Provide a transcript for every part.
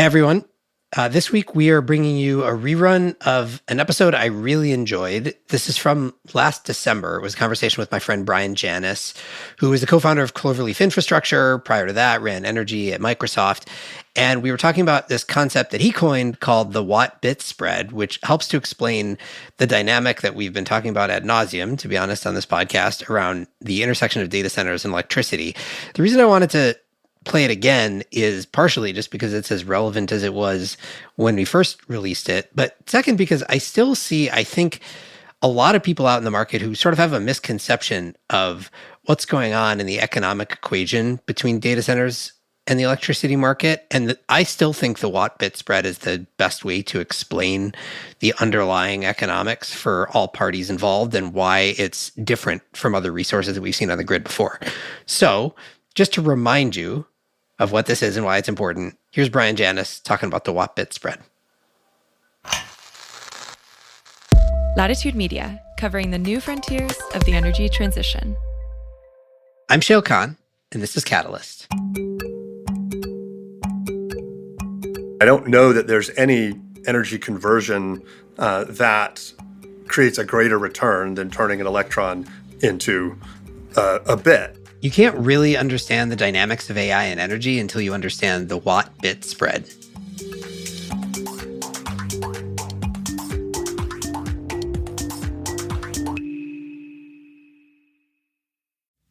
everyone. This week, we are bringing you a rerun of an episode I really enjoyed. This is from last December. It was a conversation with my friend Brian Janous, who is the co-founder of Cloverleaf Infrastructure. Prior to that, ran energy at Microsoft. And we were talking about this concept that he coined called the watt-bit spread, which helps to explain the dynamic that we've been talking about ad nauseum, to be honest, on this podcast, around the intersection of data centers and electricity. The reason I wanted to play it again is partially just because it's as relevant as it was when we first released it. But second, because I still see, I think, a lot of people out in the market who sort of have a misconception of what's going on in the economic equation between data centers and the electricity market. And I still think the watt-bit spread is the best way to explain the underlying economics for all parties involved and why it's different from other resources that we've seen on the grid before. So just to remind you of what this is and why it's important, here's Brian Janous talking about the watt-bit spread. Latitude Media, covering the new frontiers of the energy transition. I'm Shail Khan, and this is Catalyst. I don't know that there's any energy conversion that creates a greater return than turning an electron into a bit. You can't really understand the dynamics of AI and energy until you understand the watt-bit spread.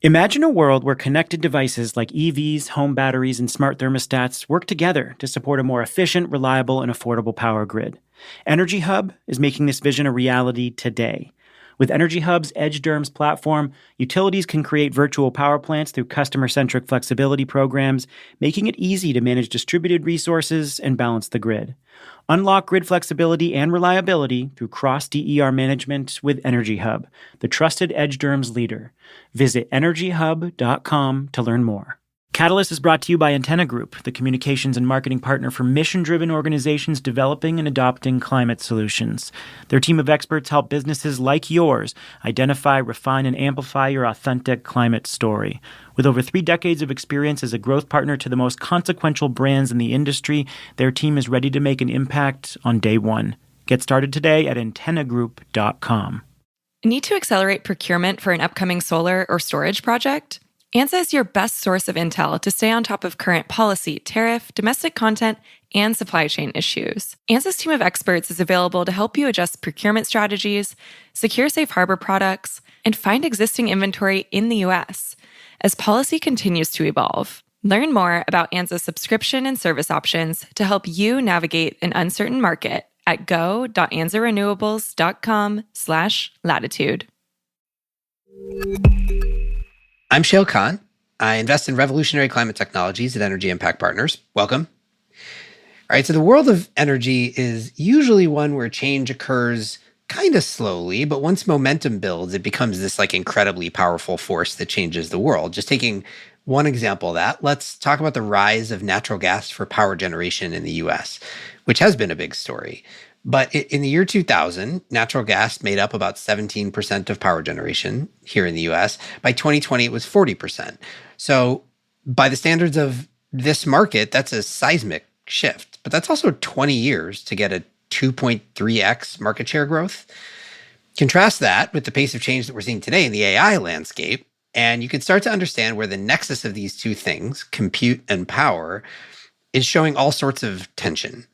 Imagine a world where connected devices like EVs, home batteries, and smart thermostats work together to support a more efficient, reliable, and affordable power grid. Energy Hub is making this vision a reality today. With Energy Hub's EdgeDERMS platform, utilities can create virtual power plants through customer-centric flexibility programs, making it easy to manage distributed resources and balance the grid. Unlock grid flexibility and reliability through cross-DER management with Energy Hub, the trusted EdgeDERMS leader. Visit energyhub.com to learn more. Catalyst is brought to you by Antenna Group, the communications and marketing partner for mission-driven organizations developing and adopting climate solutions. Their team of experts help businesses like yours identify, refine, and amplify your authentic climate story. With over 3 decades of experience as a growth partner to the most consequential brands in the industry, their team is ready to make an impact on day one. Get started today at antennagroup.com. Need to accelerate procurement for an upcoming solar or storage project? ANSA is your best source of intel to stay on top of current policy, tariff, domestic content, and supply chain issues. ANSA's team of experts is available to help you adjust procurement strategies, secure safe harbor products, and find existing inventory in the U.S. as policy continues to evolve. Learn more about ANSA's subscription and service options to help you navigate an uncertain market at go.ansarenewables.com/latitude. I'm Shail Khan. I invest in revolutionary climate technologies at Energy Impact Partners. Welcome. All right, so the world of energy is usually one where change occurs kind of slowly, but once momentum builds, it becomes this incredibly powerful force that changes the world. Just taking one example of that, let's talk about the rise of natural gas for power generation in the US, which has been a big story. But in the year 2000, natural gas made up about 17% of power generation here in the US. By 2020, it was 40%. So by the standards of this market, that's a seismic shift. But that's also 20 years to get a 2.3x market share growth. Contrast that with the pace of change that we're seeing today in the AI landscape, and you can start to understand where the nexus of these two things, compute and power, is showing all sorts of tension.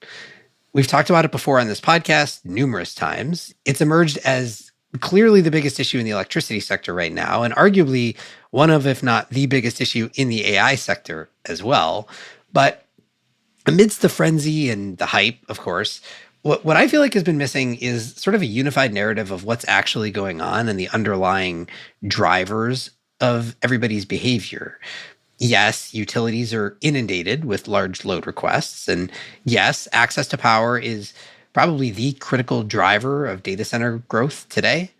We've talked about it before on this podcast numerous times. It's emerged as clearly the biggest issue in the electricity sector right now, and arguably one of, if not the biggest issue in the AI sector as well. But amidst the frenzy and the hype, of course, what I feel like has been missing is sort of a unified narrative of what's actually going on and the underlying drivers of everybody's behavior. Yes, utilities are inundated with large load requests. And yes, access to power is probably the critical driver of data center growth today.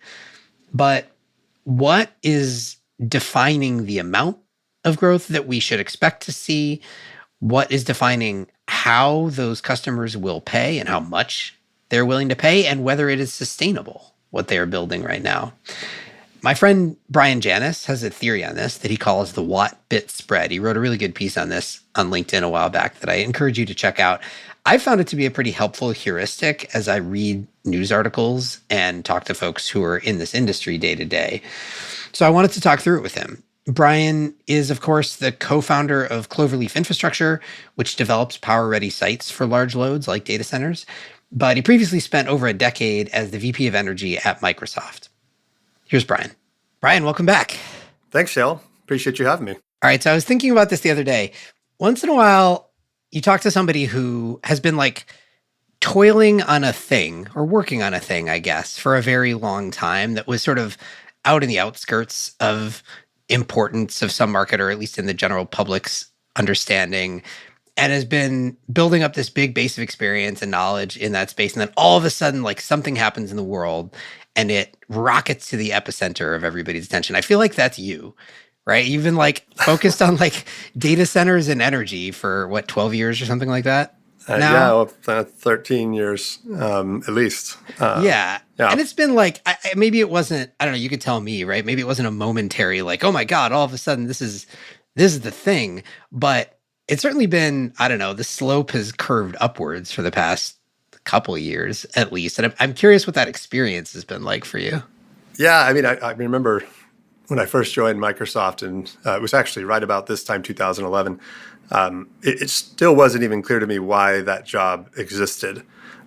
But what is defining the amount of growth that we should expect to see? What is defining how those customers will pay and how much they're willing to pay, and whether it is sustainable, what they are building right now? My friend Brian Janous has a theory on this that he calls the watt-bit spread. He wrote a really good piece on this on LinkedIn a while back that I encourage you to check out. I found it to be a pretty helpful heuristic as I read news articles and talk to folks who are in this industry day to day. So I wanted to talk through it with him. Brian is, of course, the co-founder of Cloverleaf Infrastructure, which develops power-ready sites for large loads like data centers. But he previously spent over a decade as the VP of Energy at Microsoft. Here's Brian. Brian, welcome back. Thanks, Shell. Appreciate you having me. All right, so I was thinking about this the other day. Once in a while, you talk to somebody who has been like toiling on a thing or working on a thing, I guess, for a very long time that was sort of out in the outskirts of importance of some market, or at least in the general public's understanding, and has been building up this big base of experience and knowledge in that space. And then all of a sudden, like something happens in the world and it rockets to the epicenter of everybody's attention. I feel like that's you, right? You've been like focused on like data centers and energy for what, 12 years or something like that? Yeah, well, 13 years at least. Yeah. And it's been like, maybe it wasn't, I don't know, you could tell me, right? Maybe it wasn't a momentary like, oh my God, all of a sudden this is the thing. But it's certainly been, I don't know, the slope has curved upwards for the past couple of years at least. And I'm curious what that experience has been like for you. Yeah, I mean, I remember when I first joined Microsoft, and it was actually right about this time, 2011, it still wasn't even clear to me why that job existed.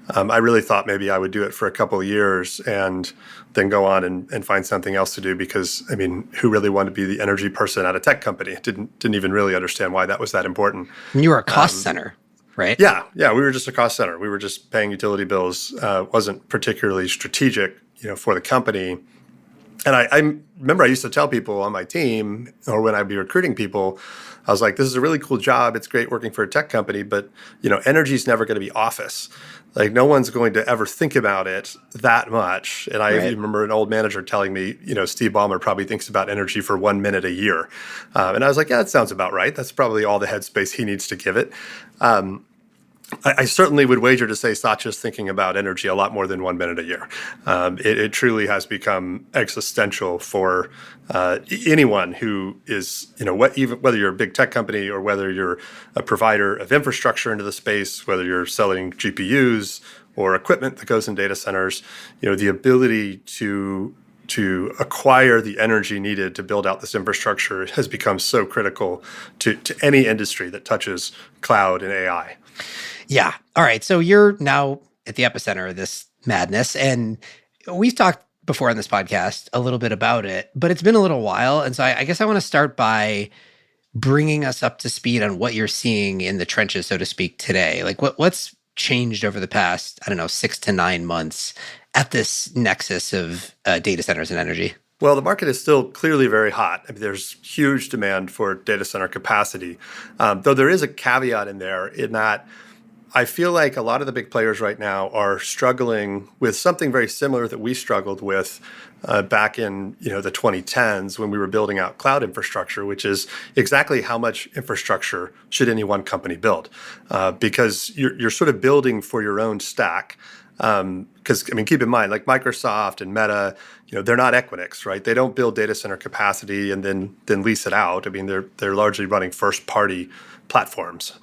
I really thought maybe I would do it for a couple of years and then go on and find something else to do, because, I mean, who really wanted to be the energy person at a tech company? Didn't even really understand why that was that important. And you were a cost center, right? Yeah, we were just a cost center. We were just paying utility bills. Wasn't particularly strategic, for the company. And I remember I used to tell people on my team, or when I'd be recruiting people, I was like, this is a really cool job. It's great working for a tech company, but energy is never going to be office. Like, no one's going to ever think about it that much. And I remember an old manager telling me, Steve Ballmer probably thinks about energy for 1 minute a year. And I was like, yeah, that sounds about right. That's probably all the headspace he needs to give it. I certainly would wager to say Satya's thinking about energy a lot more than 1 minute a year. It truly has become existential for anyone who is, whether you're a big tech company or whether you're a provider of infrastructure into the space, whether you're selling GPUs or equipment that goes in data centers, the ability to acquire the energy needed to build out this infrastructure has become so critical to any industry that touches cloud and AI. Yeah. All right. So you're now at the epicenter of this madness. And we've talked before on this podcast a little bit about it, but it's been a little while. And so I guess I want to start by bringing us up to speed on what you're seeing in the trenches, so to speak, today. Like what's changed over the past, 6 to 9 months at this nexus of data centers and energy? Well, the market is still clearly very hot. I mean, there's huge demand for data center capacity, though there is a caveat in there in that I feel like a lot of the big players right now are struggling with something very similar that we struggled with back in the 2010s when we were building out cloud infrastructure, which is exactly how much infrastructure should any one company build, because you're sort of building for your own stack. Because keep in mind, like Microsoft and Meta, they're not Equinix, right? They don't build data center capacity and then lease it out. I mean, they're largely running first party platforms.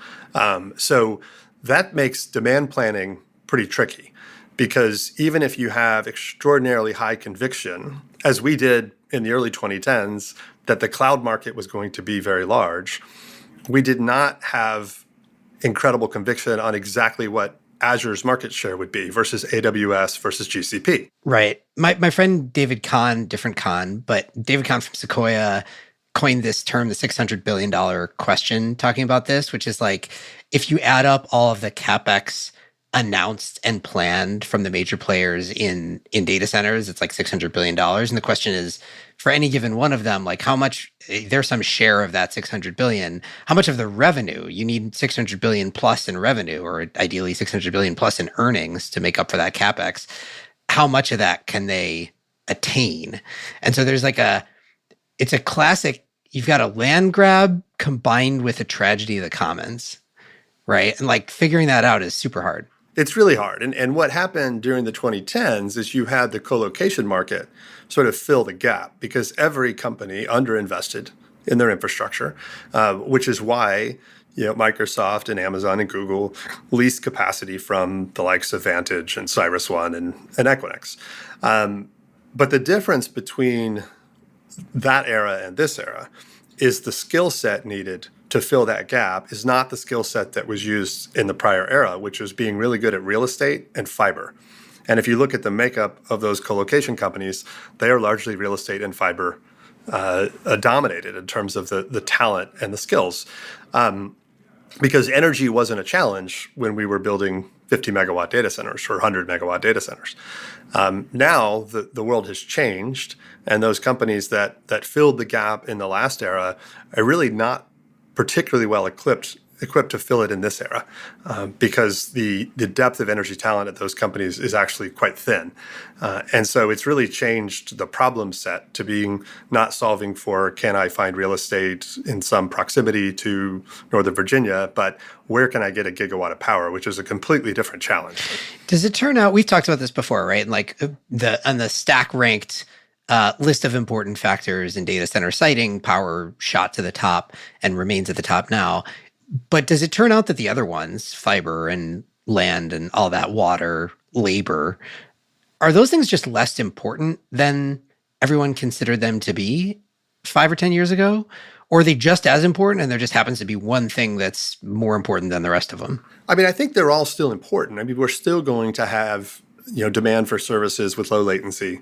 So that makes demand planning pretty tricky, because even if you have extraordinarily high conviction, as we did in the early 2010s, that the cloud market was going to be very large, we did not have incredible conviction on exactly what Azure's market share would be versus AWS versus GCP. Right. My friend David Kahn, different Kahn, but David Kahn from Sequoia coined this term, the $600 billion question, talking about this, which is like, if you add up all of the CapEx announced and planned from the major players in data centers, it's like $600 billion. And the question is, for any given one of them, like how much, there's some share of that 600 billion, how much of the revenue, you need 600 billion plus in revenue, or ideally 600 billion plus in earnings to make up for that CapEx. How much of that can they attain? And so there's like it's a classic, you've got a land grab combined with a tragedy of the commons, right? And like figuring that out is super hard. It's really hard. And what happened during the 2010s is you had the colocation market sort of fill the gap, because every company underinvested in their infrastructure, which is why Microsoft and Amazon and Google leased capacity from the likes of Vantage and CyrusOne and Equinix. But the difference between that era and this era is the skill set needed to fill that gap is not the skill set that was used in the prior era, which was being really good at real estate and fiber. And if you look at the makeup of those colocation companies, they are largely real estate and fiber dominated in terms of the talent and the skills. Because energy wasn't a challenge when we were building 50 megawatt data centers or 100 megawatt data centers. Now the world has changed, and those companies that filled the gap in the last era are really not particularly well equipped to fill it in this era, because the depth of energy talent at those companies is actually quite thin. And so it's really changed the problem set to being not solving for, can I find real estate in some proximity to Northern Virginia, but where can I get a gigawatt of power, which is a completely different challenge. Does it turn out, we've talked about this before, right? Like on the stack ranked list of important factors in data center siting, power shot to the top and remains at the top now. But does it turn out that the other ones, fiber and land and all that, water, labor, are those things just less important than everyone considered them to be 5 or 10 years ago? Or are they just as important and there just happens to be one thing that's more important than the rest of them? I mean, I think they're all still important. I mean, we're still going to have demand for services with low latency.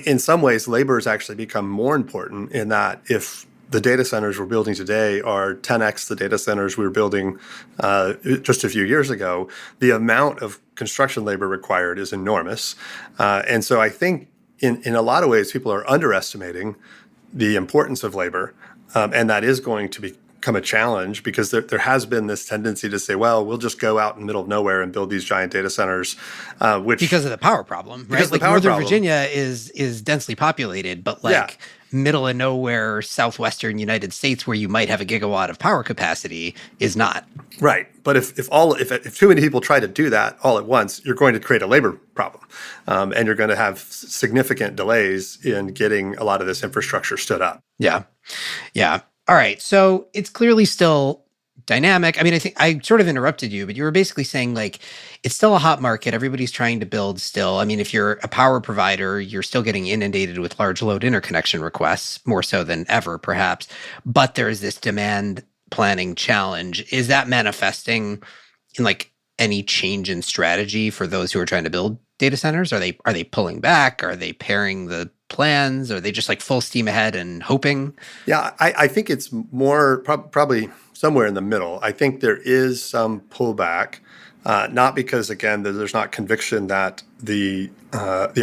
In some ways, labor has actually become more important in that if the data centers we're building today are 10x the data centers we were building just a few years ago, the amount of construction labor required is enormous. And so I think in a lot of ways, people are underestimating the importance of labor. And that is going to become a challenge because there has been this tendency to say, well, we'll just go out in the middle of nowhere and build these giant data centers, which because of the power problem, right? Like Northern Virginia is densely populated, but middle of nowhere, southwestern United States, where you might have a gigawatt of power capacity, is not. Right. But if too many people try to do that all at once, you're going to create a labor problem. And you're going to have significant delays in getting a lot of this infrastructure stood up. Yeah. Yeah. All right. So it's clearly still dynamic. I mean, I think I sort of interrupted you, but you were basically saying like it's still a hot market. Everybody's trying to build still. I mean, if you're a power provider, you're still getting inundated with large load interconnection requests, more so than ever, perhaps. But there's this demand planning challenge. Is that manifesting in like any change in strategy for those who are trying to build data centers? Are they pulling back? Are they paring the plans? Are they just like full steam ahead and hoping? Yeah, I think it's more probably somewhere in the middle. I think there is some pullback, not because, again, there's not conviction that the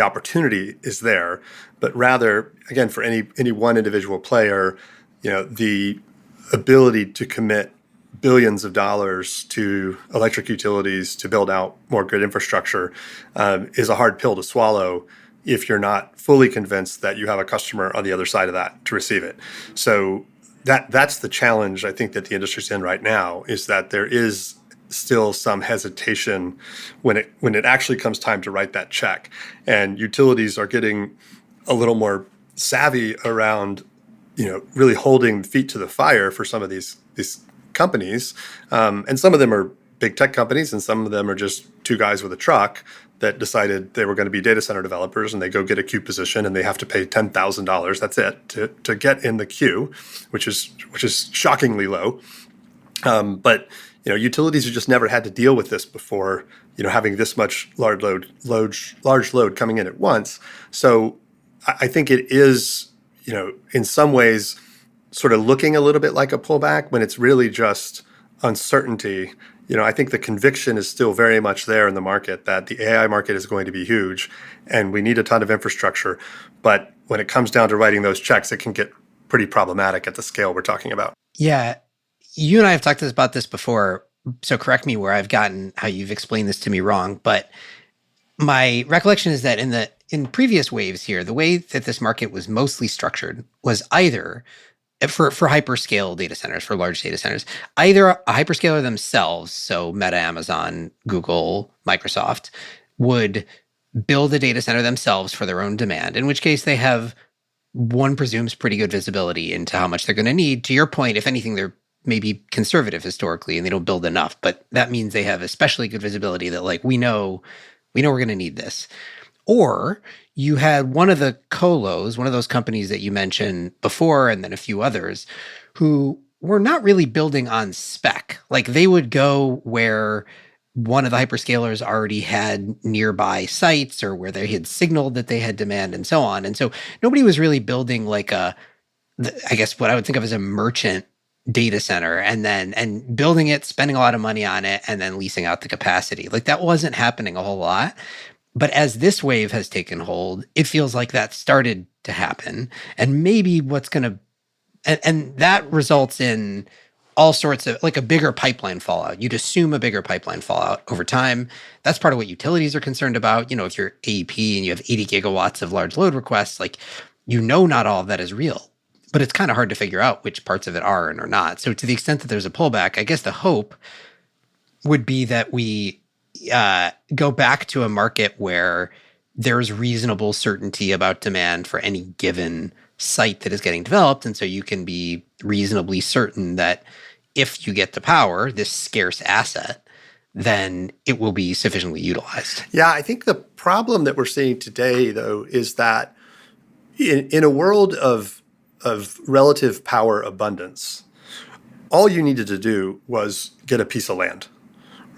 opportunity is there, but rather, again, for any one individual player, the ability to commit billions of dollars to electric utilities to build out more grid infrastructure is a hard pill to swallow if you're not fully convinced that you have a customer on the other side of that to receive it. So that's the challenge I think that the industry's in right now, is that there is still some hesitation when it actually comes time to write that check. And utilities are getting a little more savvy around, really holding feet to the fire for some of these companies. And some of them are big tech companies, and some of them are just two guys with a truck that decided they were going to be data center developers, and they go get a queue position and they have to pay $10,000. That's it to get in the queue, which is shockingly low. But utilities have just never had to deal with this before. Having this much large load coming in at once. So I think it is in some ways sort of looking a little bit like a pullback when it's really just uncertainty. I think the conviction is still very much there in the market that the AI market is going to be huge and we need a ton of infrastructure. But when it comes down to writing those checks, it can get pretty problematic at the scale we're talking about. Yeah. You and I have talked about this before, so correct me where I've gotten how you've explained this to me wrong. But my recollection is that in previous waves here, the way that this market was mostly structured was either for hyperscale data centers, for large data centers, either a hyperscaler themselves, so Meta, Amazon, Google, Microsoft, would build a data center themselves for their own demand, in which case they have, one presumes, pretty good visibility into how much they're going to need. To your point, if anything, they're maybe conservative historically and they don't build enough, but that means they have especially good visibility that like we know we're going to need this. Or you had one of the colos, one of those companies that you mentioned before, and then a few others who were not really building on spec. Like they would go where one of the hyperscalers already had nearby sites or where they had signaled that they had demand and so on. And so nobody was really building like I guess what I would think of as a merchant data center and building it, spending a lot of money on it, and then leasing out the capacity. Like that wasn't happening a whole lot. But as this wave has taken hold, it feels like that started to happen. And maybe what's going to, and that results in all sorts of like a bigger pipeline fallout. You'd assume a bigger pipeline fallout over time. That's part of what utilities are concerned about. You know, if you're AEP and you have 80 gigawatts of large load requests, like, you know, not all of that is real, but it's kind of hard to figure out which parts of it are and are not. So to the extent that there's a pullback, I guess the hope would be that we go back to a market where there's reasonable certainty about demand for any given site that is getting developed. And so you can be reasonably certain that if you get the power, this scarce asset, then it will be sufficiently utilized. Yeah, I think the problem that we're seeing today, though, is that in a world of relative power abundance, all you needed to do was get a piece of land.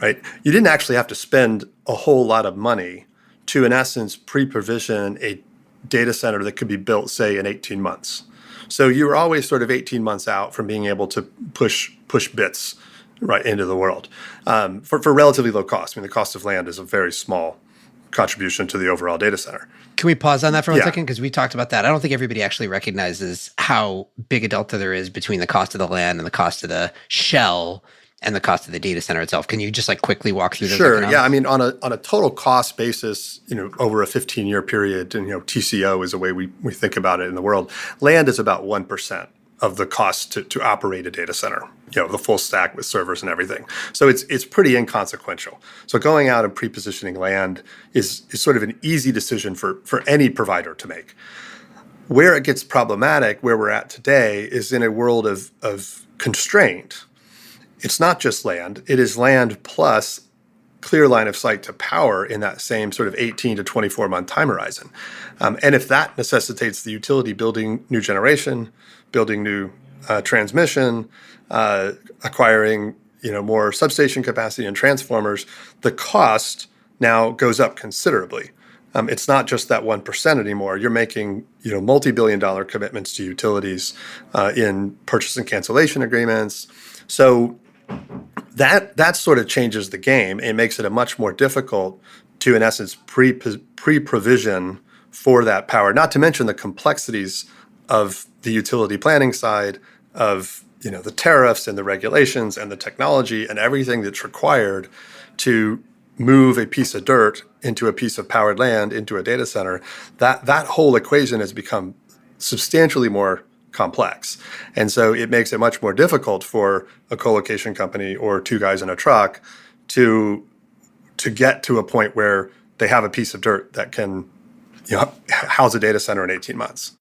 Right? You didn't actually have to spend a whole lot of money to, in essence, pre-provision a data center that could be built, say, in 18 months. So you were always sort of 18 months out from being able to push bits right into the world for relatively low cost. I mean, the cost of land is a very small contribution to the overall data center. Can we pause on that for 1 second? Because we talked about that. I don't think everybody actually recognizes how big a delta there is between the cost of the land and the cost of the shell and the cost of the data center itself. Can you just like quickly walk through those? Sure. Yeah. I mean, on a total cost basis, you know, over a 15-year period, and, you know, TCO is the way we think about it in the world. Land is about 1% of the cost to operate a data center, you know, the full stack with servers and everything. So it's pretty inconsequential. So going out and pre-positioning land is sort of an easy decision for any provider to make. Where it gets problematic, where we're at today, is in a world of constraint. It's not just land. It is land plus clear line of sight to power in that same sort of 18 to 24 month time horizon. And if that necessitates the utility building new generation, building new transmission, acquiring, you know, more substation capacity and transformers, the cost now goes up considerably. It's not just that 1% anymore. You're making, you know, multi-billion-dollar commitments to utilities in purchase and cancellation agreements. So that sort of changes the game and makes it a much more difficult to, in essence, pre-provision for that power. Not to mention the complexities of the utility planning side of, you know, the tariffs and the regulations and the technology and everything that's required to move a piece of dirt into a piece of powered land into a data center. That whole equation has become substantially more complex. And so it makes it much more difficult for a co-location company or two guys in a truck to get to a point where they have a piece of dirt that can, you know, house a data center in 18 months.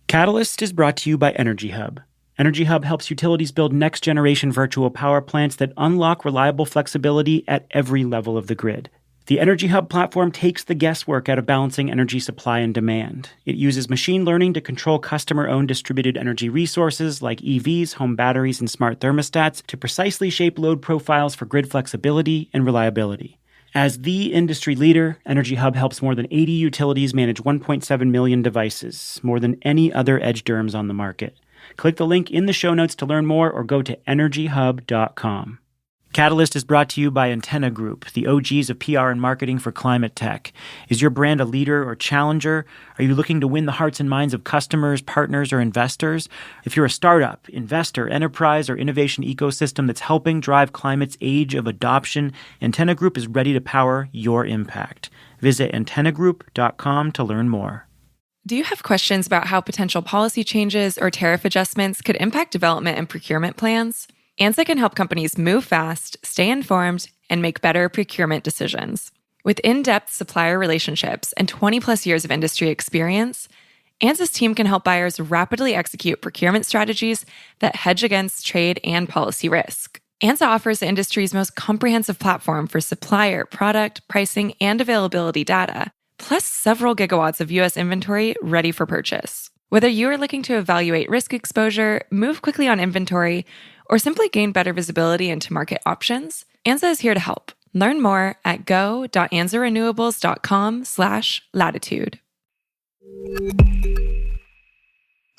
Catalyst is brought to you by Energy Hub. Energy Hub helps utilities build next-generation virtual power plants that unlock reliable flexibility at every level of the grid. The Energy Hub platform takes the guesswork out of balancing energy supply and demand. It uses machine learning to control customer-owned distributed energy resources like EVs, home batteries, and smart thermostats to precisely shape load profiles for grid flexibility and reliability. As the industry leader, Energy Hub helps more than 80 utilities manage 1.7 million devices, more than any other edge DERMS on the market. Click the link in the show notes to learn more or go to energyhub.com. Catalyst is brought to you by Antenna Group, the OGs of PR and marketing for climate tech. Is your brand a leader or challenger? Are you looking to win the hearts and minds of customers, partners, or investors? If you're a startup, investor, enterprise, or innovation ecosystem that's helping drive climate's age of adoption, Antenna Group is ready to power your impact. Visit antennagroup.com to learn more. Do you have questions about how potential policy changes or tariff adjustments could impact development and procurement plans? ANSA can help companies move fast, stay informed, and make better procurement decisions. With in-depth supplier relationships and 20-plus years of industry experience, ANSYS team can help buyers rapidly execute procurement strategies that hedge against trade and policy risk. ANSYS offers the industry's most comprehensive platform for supplier, product, pricing, and availability data, plus several gigawatts of U.S. inventory ready for purchase. Whether you are looking to evaluate risk exposure, move quickly on inventory, or simply gain better visibility into market options, ANSYS is here to help. Learn more at go.ansarenewables.com/latitude.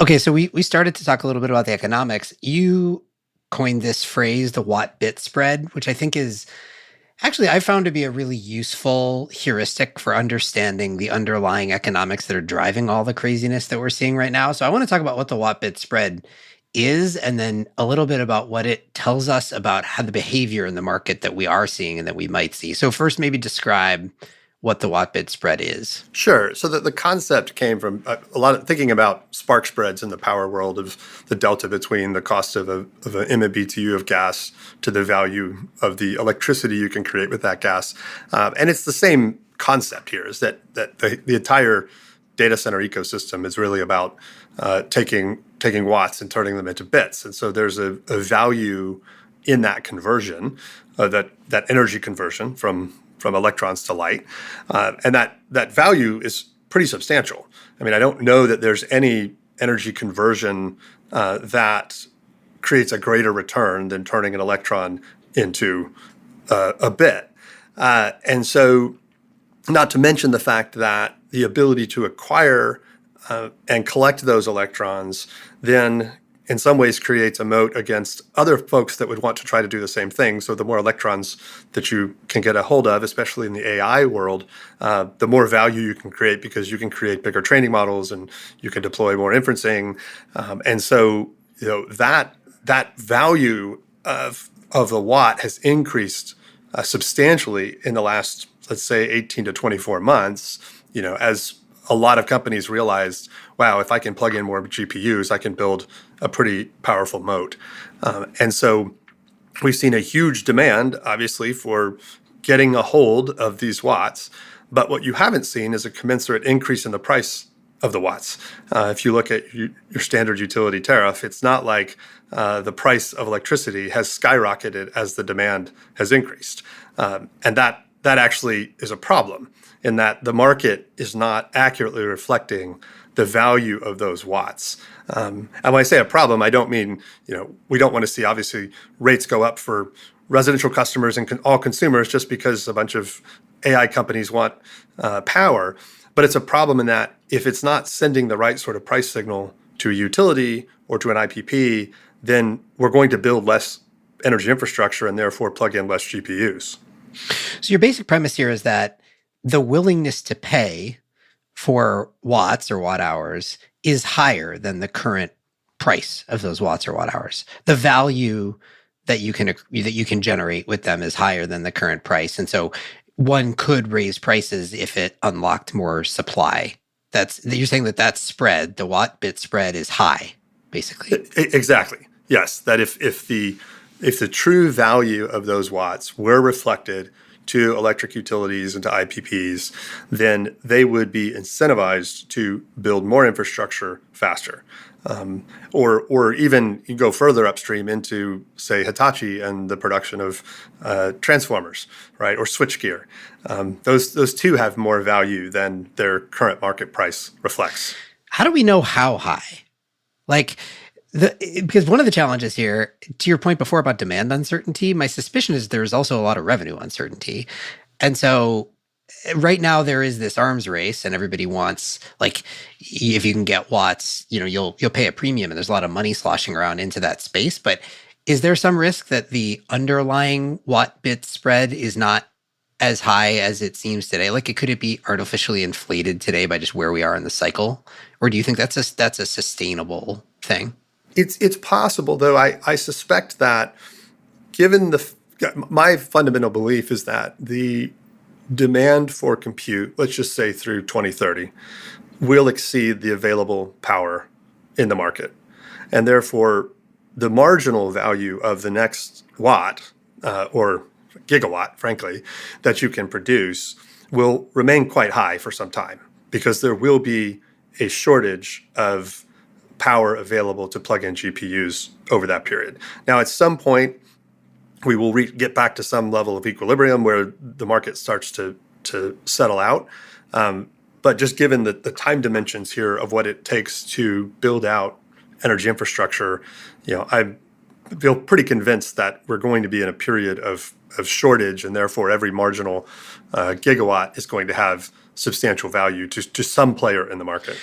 Okay, so we started to talk a little bit about the economics. You coined this phrase, the watt-bit spread, which I think is actually I found to be a really useful heuristic for understanding the underlying economics that are driving all the craziness that we're seeing right now. So I want to talk about what the watt-bit spread is, and then a little bit about what it tells us about how the behavior in the market that we are seeing and that we might see. So first, maybe describe what the watt-bit spread is. Sure. So the concept came from a lot of thinking about spark spreads in the power world of the delta between the cost of an MMBTU of gas to the value of the electricity you can create with that gas. And it's the same concept here, is that the entire data center ecosystem is really about taking watts and turning them into bits. And so there's a value in that conversion, that energy conversion from electrons to light. And that value is pretty substantial. I mean, I don't know that there's any energy conversion that creates a greater return than turning an electron into a bit. And so, not to mention the fact that the ability to acquire and collect those electrons then in some ways creates a moat against other folks that would want to try to do the same thing. So the more electrons that you can get a hold of, especially in the AI world, the more value you can create, because you can create bigger training models and you can deploy more inferencing. And so that value of the watt has increased substantially in the last, let's say, 18 to 24 months, as a lot of companies realized, wow, if I can plug in more GPUs, I can build a pretty powerful moat. And so we've seen a huge demand, obviously, for getting a hold of these watts. But what you haven't seen is a commensurate increase in the price of the watts. If you look at your standard utility tariff, it's not like the price of electricity has skyrocketed as the demand has increased. And that actually is a problem, in that the market is not accurately reflecting the value of those watts. And when I say a problem, I don't mean, we don't want to see, obviously, rates go up for residential customers and all consumers just because a bunch of AI companies want power. But it's a problem in that if it's not sending the right sort of price signal to a utility or to an IPP, then we're going to build less energy infrastructure and therefore plug in less GPUs. So your basic premise here is that the willingness to pay for watts or watt hours is higher than the current price of those watts or watt hours. The value that you can generate with them is higher than the current price, and so one could raise prices if it unlocked more supply. You're saying that spread, the watt bit spread, is high, basically. Exactly. Yes. That if the true value of those watts were reflected to electric utilities and to IPPs, then they would be incentivized to build more infrastructure faster. Or even you go further upstream into, say, Hitachi and the production of transformers, right, or switchgear. Those two have more value than their current market price reflects. How do we know how high? Because one of the challenges here, to your point before about demand uncertainty, my suspicion is there's also a lot of revenue uncertainty. And so right now there is this arms race and everybody wants, if you can get watts, you'll pay a premium, and there's a lot of money sloshing around into that space. But is there some risk that the underlying watt bit spread is not as high as it seems today? Could it be artificially inflated today by just where we are in the cycle? Or do you think that's a sustainable thing? It's possible, though. I suspect that, given my fundamental belief is that the demand for compute, let's just say through 2030, will exceed the available power in the market. And therefore, the marginal value of the next watt or gigawatt, frankly, that you can produce will remain quite high for some time, because there will be a shortage of power available to plug in GPUs over that period. Now, at some point, we will get back to some level of equilibrium where the market starts to settle out. But just given the time dimensions here of what it takes to build out energy infrastructure, I feel pretty convinced that we're going to be in a period of shortage, and therefore every marginal gigawatt is going to have substantial value to some player in the market.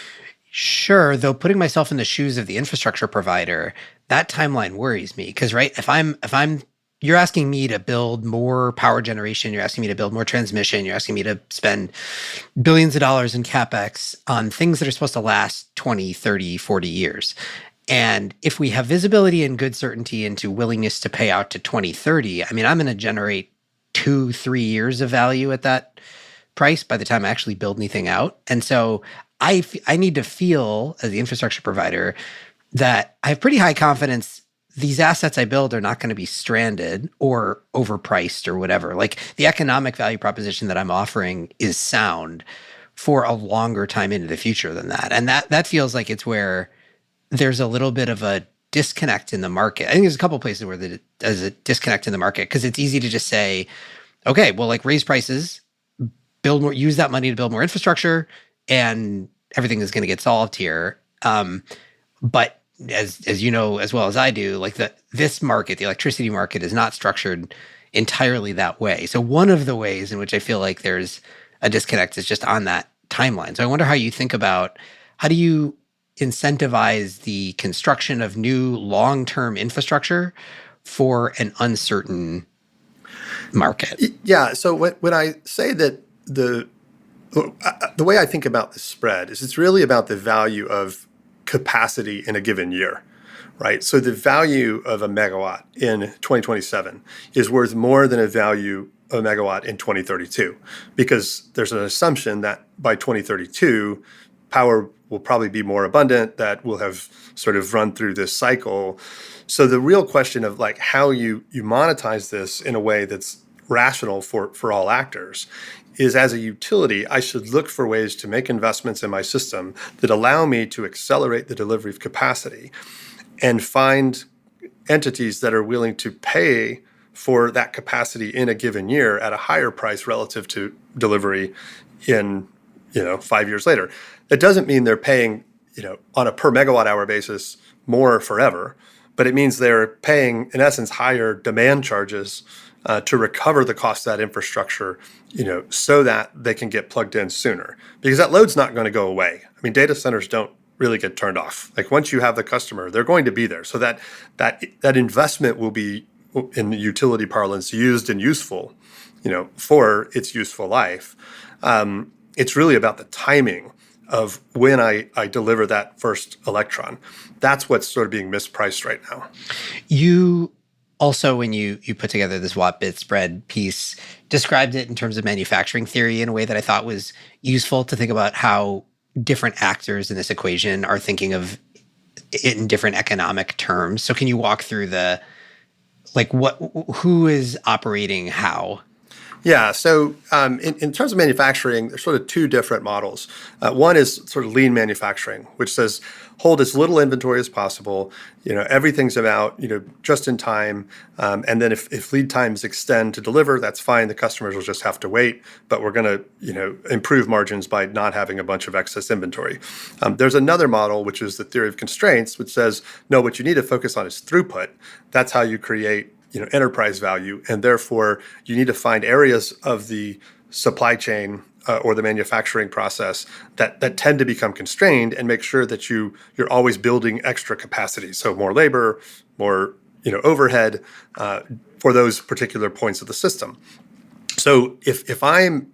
Sure, though putting myself in the shoes of the infrastructure provider, that timeline worries me because, right, if I'm you're asking me to build more power generation, you're asking me to build more transmission, you're asking me to spend billions of dollars in CapEx on things that are supposed to last 20, 30, 40 years. And if we have visibility and good certainty into willingness to pay out to 2030, I mean, I'm going to generate 2-3 years of value at that price by the time I actually build anything out. And so I need to feel as the infrastructure provider that I have pretty high confidence these assets I build are not going to be stranded or overpriced or whatever. Like the economic value proposition that I'm offering is sound for a longer time into the future than that. And that feels like it's where there's a little bit of a disconnect in the market. I think there's a couple of places where there's a disconnect in the market because it's easy to just say, okay, well, like raise prices, build more, use that money to build more infrastructure, and everything is going to get solved here. But as you know as well as I do, like this market, the electricity market, is not structured entirely that way. So one of the ways in which I feel like there's a disconnect is just on that timeline. So I wonder how you think about how do you incentivize the construction of new long-term infrastructure for an uncertain market? Yeah. So when I say that the way I think about the spread is it's really about the value of capacity in a given year, right? So the value of a megawatt in 2027 is worth more than a value of a megawatt in 2032, because there's an assumption that by 2032, power will probably be more abundant, that will have sort of run through this cycle. So the real question of like how you monetize this in a way that's rational for all actors is, as a utility, I should look for ways to make investments in my system that allow me to accelerate the delivery of capacity and find entities that are willing to pay for that capacity in a given year at a higher price relative to delivery in 5 years later. That doesn't mean they're paying on a per megawatt hour basis more forever, but it means they're paying, in essence, higher demand charges to recover the cost of that infrastructure, so that they can get plugged in sooner, because that load's not going to go away. I mean, data centers don't really get turned off. Like once you have the customer, they're going to be there. So that investment will be, in the utility parlance, used and useful, for its useful life. It's really about the timing of when I deliver that first electron. That's what's sort of being mispriced right now. You also, when you put together this watt bit spread piece, described it in terms of manufacturing theory in a way that I thought was useful to think about how different actors in this equation are thinking of it in different economic terms. So can you walk through who is operating how? Yeah. So in terms of manufacturing, there's sort of two different models. One is sort of lean manufacturing, which says hold as little inventory as possible. Everything's about just in time, and then if lead times extend to deliver, that's fine. The customers will just have to wait, but we're going to improve margins by not having a bunch of excess inventory. There's another model, which is the theory of constraints, which says no, what you need to focus on is throughput. That's how you create enterprise value, and therefore you need to find areas of the supply chain or the manufacturing process that tend to become constrained, and make sure that you're always building extra capacity. So more labor, more overhead for those particular points of the system. So if I'm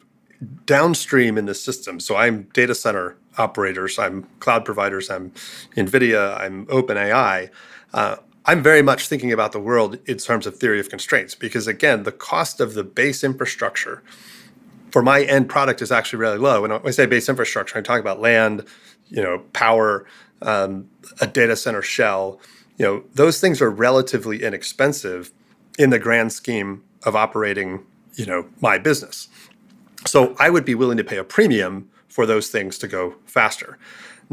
downstream in the system, so I'm data center operators, I'm cloud providers, I'm NVIDIA, I'm OpenAI, I'm very much thinking about the world in terms of theory of constraints, because again, the cost of the base infrastructure for my end product is actually really low. When I say base infrastructure, I'm talking about land, power, a data center shell. Those things are relatively inexpensive in the grand scheme of operating, my business. So I would be willing to pay a premium for those things to go faster.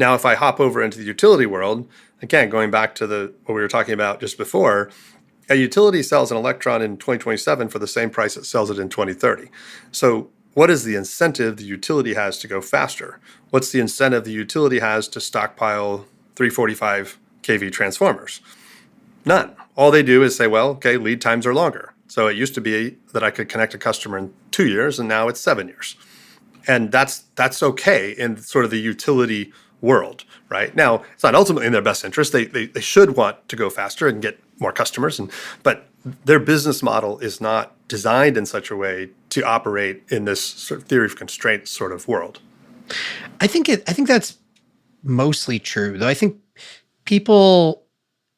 Now, if I hop over into the utility world, again, going back to what we were talking about just before, a utility sells an electron in 2027 for the same price it sells it in 2030. So what is the incentive the utility has to go faster? What's the incentive the utility has to stockpile 345 kV transformers? None. All they do is say, well, okay, lead times are longer. So it used to be that I could connect a customer in 2 years, and now it's 7 years. And that's okay in sort of the utility world, right? Now, it's not ultimately in their best interest. They should want to go faster and get more customers, but their business model is not designed in such a way to operate in this sort of theory of constraints sort of world. I think that's mostly true, though. I think people,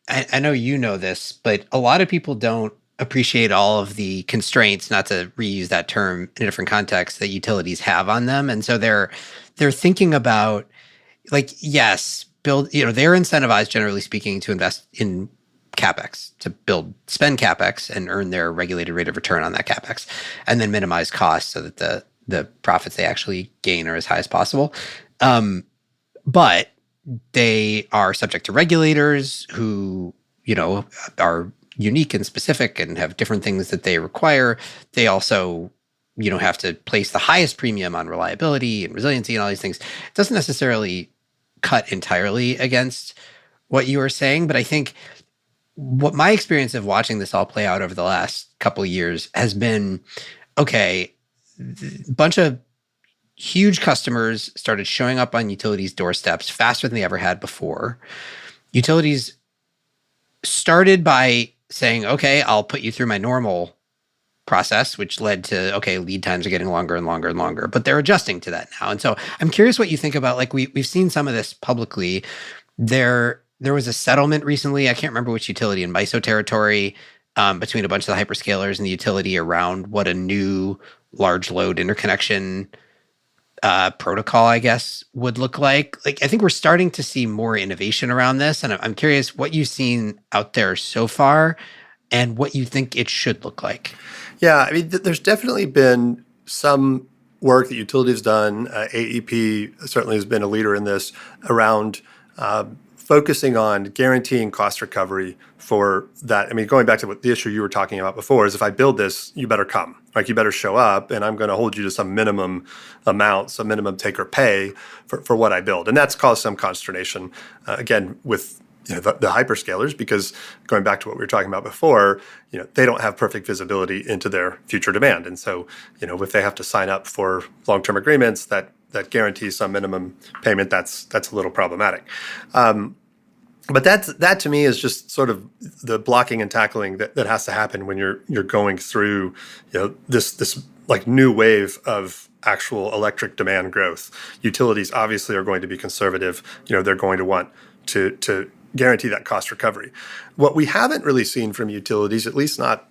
I know you know this, but a lot of people don't appreciate all of the constraints, not to reuse that term in a different context, that utilities have on them. And so they're thinking about, like, yes, they're incentivized, generally speaking, to invest in CapEx, to spend CapEx and earn their regulated rate of return on that CapEx, and then minimize costs so that the profits they actually gain are as high as possible. But they are subject to regulators who, are unique and specific and have different things that they require. They also, have to place the highest premium on reliability and resiliency and all these things. It doesn't necessarily cut entirely against what you were saying, but I think what my experience of watching this all play out over the last couple of years has been, okay, a bunch of huge customers started showing up on utilities' doorsteps faster than they ever had before. Utilities started by saying, okay, I'll put you through my normal process, which led to, okay, lead times are getting longer and longer and longer, but they're adjusting to that now. And so I'm curious what you think about, like, we've seen some of this publicly. There was a settlement recently, I can't remember which utility, in MISO territory, between a bunch of the hyperscalers and the utility around what a new large load interconnection protocol, I guess, would look like. Like, I think we're starting to see more innovation around this, and I'm curious what you've seen out there so far and what you think it should look like. Yeah, I mean, there's definitely been some work that utilities done. AEP certainly has been a leader in this around focusing on guaranteeing cost recovery for that. I mean, going back to what the issue you were talking about before is, if I build this, you better come. Like, you better show up, and I'm going to hold you to some minimum amount, some minimum take or pay for what I build. And that's caused some consternation, again, with the hyperscalers, because going back to what we were talking about before, they don't have perfect visibility into their future demand. And so, if they have to sign up for long-term agreements that guarantees some minimum payment, that's a little problematic. But that to me is just sort of the blocking and tackling that has to happen when you're going through this like new wave of actual electric demand growth. Utilities obviously are going to be conservative. They're going to want to guarantee that cost recovery. What we haven't really seen from utilities, at least not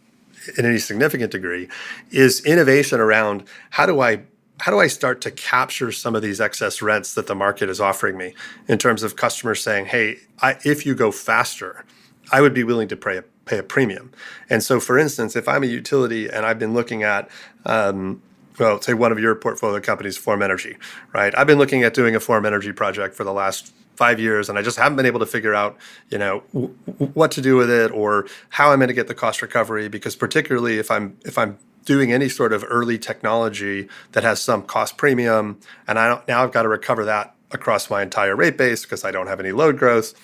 in any significant degree, is innovation around how do I start to capture some of these excess rents that the market is offering me, in terms of customers saying, hey, if you go faster, I would be willing to pay a premium. And so, for instance, if I'm a utility and I've been looking at, say one of your portfolio companies, Form Energy, right? I've been looking at doing a Form Energy project for the last 5 years, and I just haven't been able to figure out, what to do with it or how I'm going to get the cost recovery. Because particularly if I'm doing any sort of early technology that has some cost premium, and now I've got to recover that across my entire rate base because I don't have any load growth,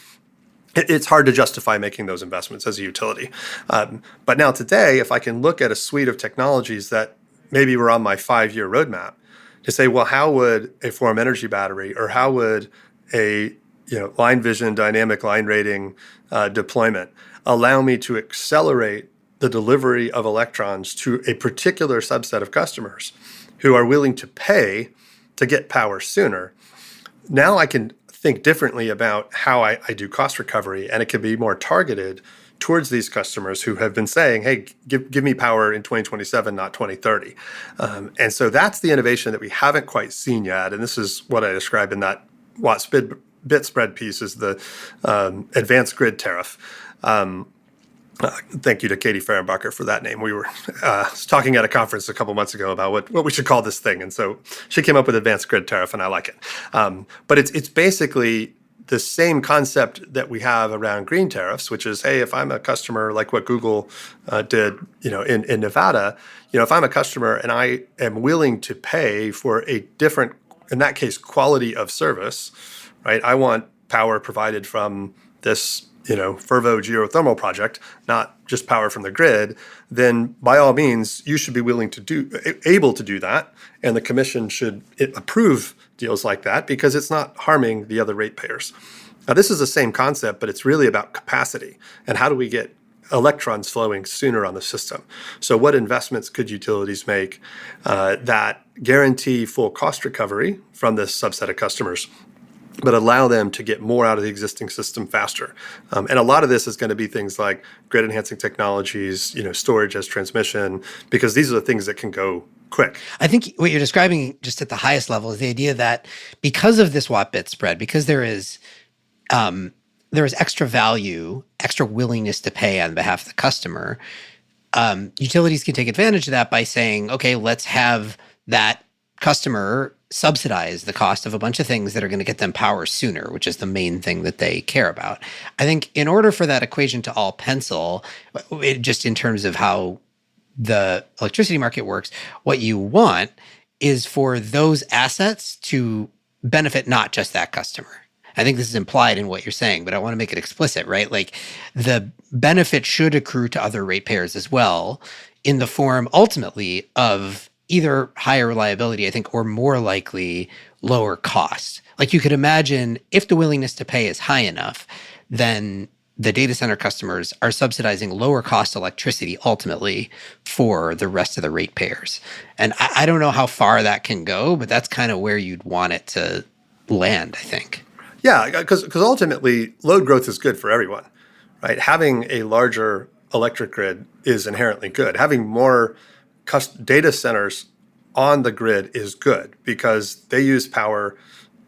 it's hard to justify making those investments as a utility. But now today, if I can look at a suite of technologies that maybe were on my 5-year roadmap, to say, well, how would a Form Energy battery, or how would a line vision dynamic line rating deployment allow me to accelerate the delivery of electrons to a particular subset of customers who are willing to pay to get power sooner. Now I can think differently about how I do cost recovery, and it can be more targeted towards these customers who have been saying, hey, give me power in 2027, not 2030. And so that's the innovation that we haven't quite seen yet. And this is what I described in that Watt bit spread piece, is the advanced grid tariff. Thank you to Katie Fehrenbacher for that name. We were talking at a conference a couple months ago about what we should call this thing. And so she came up with advanced grid tariff, and I like it. But it's basically the same concept that we have around green tariffs, which is, hey, if I'm a customer, like what Google did, in Nevada, if I'm a customer and I am willing to pay for a different, in that case, quality of service, right? I want power provided from this Fervo geothermal project, not just power from the grid, then by all means, you should be able to do that. And the commission should approve deals like that because it's not harming the other ratepayers. Now, this is the same concept, but it's really about capacity and how do we get electrons flowing sooner on the system. So what investments could utilities make that guarantee full cost recovery from this subset of customers, but allow them to get more out of the existing system faster? And a lot of this is going to be things like grid enhancing technologies, storage as transmission, because these are the things that can go quick. I think what you're describing just at the highest level is the idea that because of this watt-bit spread, because there is extra value, extra willingness to pay on behalf of the customer, utilities can take advantage of that by saying, okay, let's have that customer subsidize the cost of a bunch of things that are going to get them power sooner, which is the main thing that they care about. I think in order for that equation to all pencil, just in terms of how the electricity market works, what you want is for those assets to benefit not just that customer. I think this is implied in what you're saying, but I want to make it explicit, right? Like the benefit should accrue to other ratepayers as well in the form ultimately of either higher reliability, I think, or more likely lower cost. Like you could imagine if the willingness to pay is high enough, then the data center customers are subsidizing lower cost electricity ultimately for the rest of the ratepayers. And I don't know how far that can go, but that's kind of where you'd want it to land, I think. Yeah, because ultimately load growth is good for everyone, right? Having a larger electric grid is inherently good. Having more data centers on the grid is good because they use power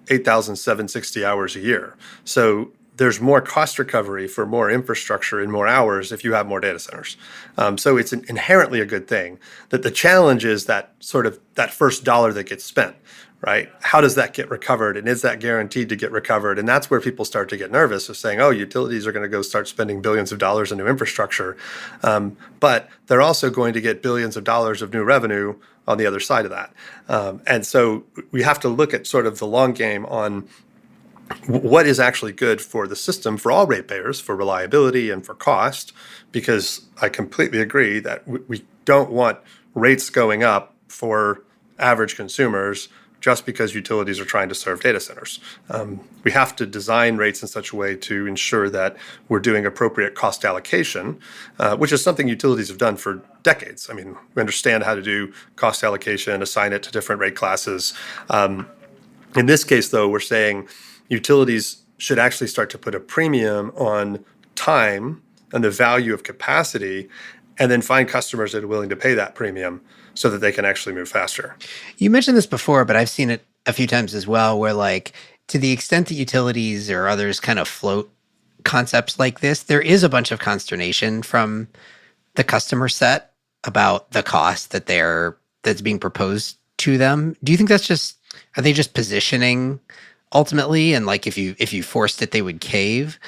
8,760 hours a year. So there's more cost recovery for more infrastructure in more hours if you have more data centers. So it's inherently a good thing. That the challenge is that sort of that first dollar that gets spent, right? How does that get recovered? And is that guaranteed to get recovered? And that's where people start to get nervous of saying, oh, utilities are going to go start spending billions of dollars into infrastructure. But they're also going to get billions of dollars of new revenue on the other side of that. And so we have to look at sort of the long game on what is actually good for the system, for all ratepayers, for reliability and for cost, because I completely agree that we don't want rates going up for average consumers just because utilities are trying to serve data centers. We have to design rates in such a way to ensure that we're doing appropriate cost allocation, which is something utilities have done for decades. I mean, we understand how to do cost allocation, assign it to different rate classes. In this case, though, we're saying utilities should actually start to put a premium on time and the value of capacity, and then find customers that are willing to pay that premium so that they can actually move faster. You mentioned this before, but I've seen it a few times as well, where like to the extent that utilities or others kind of float concepts like this, there is a bunch of consternation from the customer set about the cost that's being proposed to them. Do you think are they just positioning ultimately, and like if you forced it, they would cave?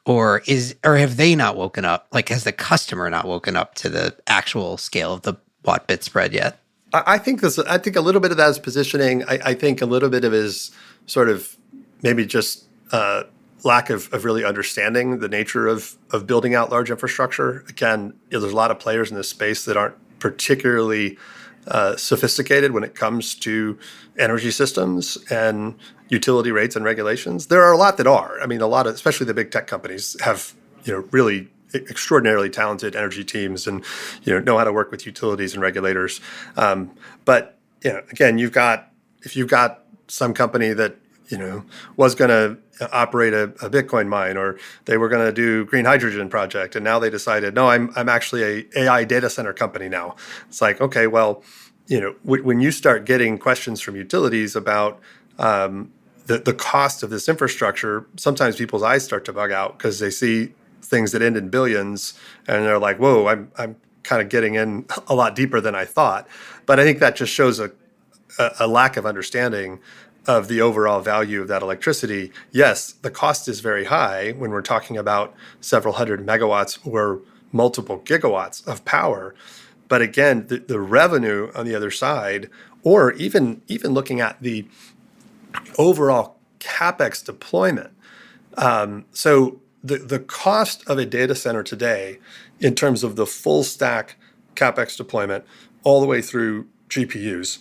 Or have they not woken up? Like, has the customer not woken up to the actual scale of the watt-bit spread yet? I think a little bit of that is positioning. I think a little bit of it is sort of maybe just lack of really understanding the nature of building out large infrastructure. Again, there's a lot of players in this space that aren't particularly sophisticated when it comes to energy systems and utility rates and regulations. There are a lot that are. I mean, especially the big tech companies have, really extraordinarily talented energy teams and, know how to work with utilities and regulators. But, again, if you've got some company that, was going to operate a Bitcoin mine, or they were going to do green hydrogen project, and now they decided, no, I'm actually a AI data center company now. It's like, okay, well, when you start getting questions from utilities about the cost of this infrastructure, sometimes people's eyes start to bug out because they see things that end in billions, and they're like, whoa, I'm kind of getting in a lot deeper than I thought. But I think that just shows a lack of understanding of the overall value of that electricity. Yes, the cost is very high when we're talking about several hundred megawatts or multiple gigawatts of power. But again, the revenue on the other side, or even looking at the overall CapEx deployment. So the cost of a data center today, in terms of the full stack CapEx deployment, all the way through GPUs,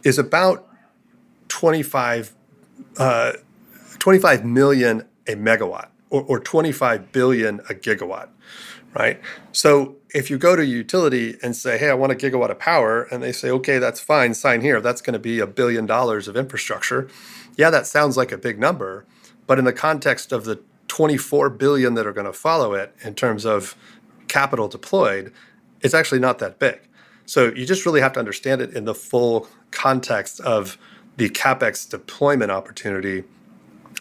is about 25 million a megawatt, or 25 billion a gigawatt, right? So if you go to a utility and say, hey, I want a gigawatt of power, and they say, okay, that's fine, sign here, that's going to be $1 billion of infrastructure. Yeah, that sounds like a big number, but in the context of the 24 billion that are going to follow it in terms of capital deployed, it's actually not that big. So you just really have to understand it in the full context of the CapEx deployment opportunity.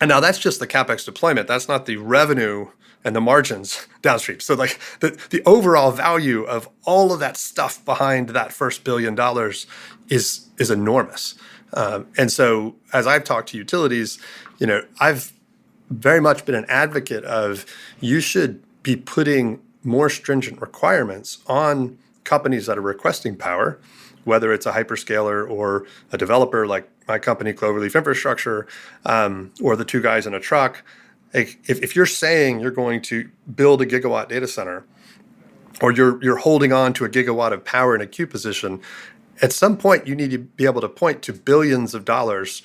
And now that's just the CapEx deployment. That's not the revenue and the margins downstream. So like the overall value of all of that stuff behind that first $1 billion is enormous. And so as I've talked to utilities, I've very much been an advocate of you should be putting more stringent requirements on companies that are requesting power, whether it's a hyperscaler or a developer like my company, Cloverleaf Infrastructure, or the two guys in a truck. If you're saying you're going to build a gigawatt data center, or you're holding on to a gigawatt of power in a queue position, at some point you need to be able to point to billions of dollars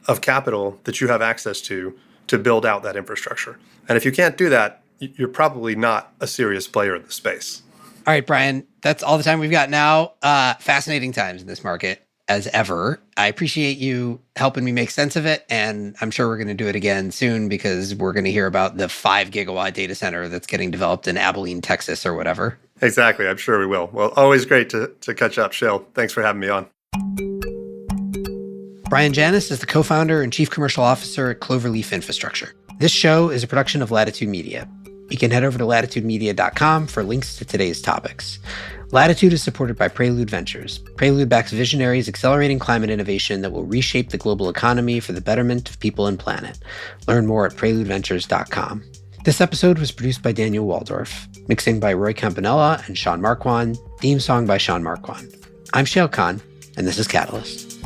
of capital that you have access to build out that infrastructure. And if you can't do that, you're probably not a serious player in the space. All right, Brian, that's all the time we've got now. Fascinating times in this market as ever. I appreciate you helping me make sense of it. And I'm sure we're going to do it again soon, because we're going to hear about the 5 gigawatt data center that's getting developed in Abilene, Texas, or whatever. Exactly. I'm sure we will. Well, always great to catch up, Shale. Thanks for having me on. Brian Janous is the co-founder and chief commercial officer at Cloverleaf Infrastructure. This show is a production of Latitude Media. You can head over to latitudemedia.com for links to today's topics. Latitude is supported by Prelude Ventures. Prelude backs visionaries accelerating climate innovation that will reshape the global economy for the betterment of people and planet. Learn more at preludeventures.com. This episode was produced by Daniel Waldorf, mixing by Roy Campanella and Sean Marquand, theme song by Sean Marquand. I'm Shale Khan, and this is Catalyst.